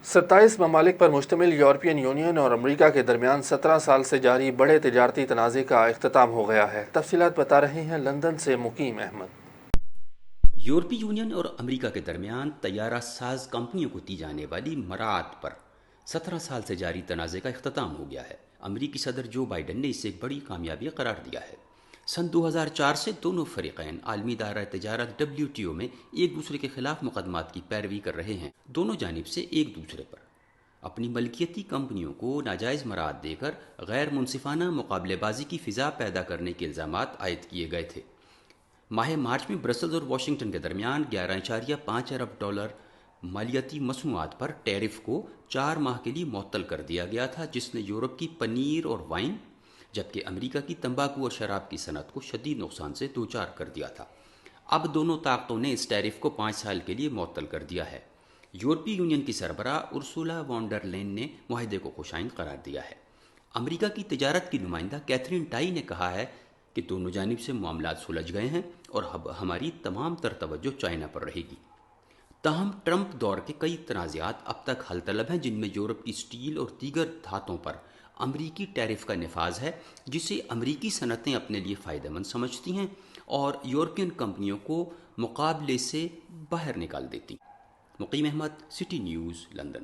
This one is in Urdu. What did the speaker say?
27 ممالک پر مشتمل یورپین یونین اور امریکہ کے درمیان 17 سال سے جاری بڑے تجارتی تنازع کا اختتام ہو گیا ہے۔ تفصیلات بتا رہے ہیں لندن سے مقیم احمد۔ یورپی یونین اور امریکہ کے درمیان طیارہ ساز کمپنیوں کو دی جانے والی مراعات پر 17 سال سے جاری تنازع کا اختتام ہو گیا ہے۔ امریکی صدر جو بائیڈن نے اسے ایک بڑی کامیابی قرار دیا ہے۔ سن 2004 سے دونوں فریقین عالمی دائرہ تجارت WTO میں ایک دوسرے کے خلاف مقدمات کی پیروی کر رہے ہیں۔ دونوں جانب سے ایک دوسرے پر اپنی ملکیتی کمپنیوں کو ناجائز مراعات دے کر غیر منصفانہ مقابلے بازی کی فضا پیدا کرنے کے الزامات عائد کیے گئے تھے۔ ماہ مارچ میں برسلز اور واشنگٹن کے درمیان 11.5 ارب ڈالر مالیاتی مصنوعات پر ٹیرف کو 4 ماہ کے لیے معطل کر دیا گیا تھا، جس نے یورپ کی پنیر اور وائن جبکہ امریکہ کی تمباکو اور شراب کی صنعت کو شدید نقصان سے دوچار کر دیا تھا۔ اب دونوں طاقتوں نے اس ٹیرف کو 5 سال کے لیے معطل کر دیا ہے۔ یورپی یونین کی سربراہ ارسولا وان ڈر لین نے معاہدے کو خوشائند قرار دیا ہے۔ امریکہ کی تجارت کی نمائندہ کیتھرین ٹائی نے کہا ہے کہ دونوں جانب سے معاملات سلجھ گئے ہیں اور اب ہماری تمام تر توجہ چائنا پر رہے گی۔ تاہم ٹرمپ دور کے کئی تنازعات اب تک حل طلب ہیں، جن میں یورپ کی سٹیل اور دیگر دھاتوں پر امریکی ٹیرف کا نفاذ ہے، جسے امریکی صنعتیں اپنے لیے فائدہ مند سمجھتی ہیں اور یورپین کمپنیوں کو مقابلے سے باہر نکال دیتی۔ مقیم احمد، سٹی نیوز، لندن۔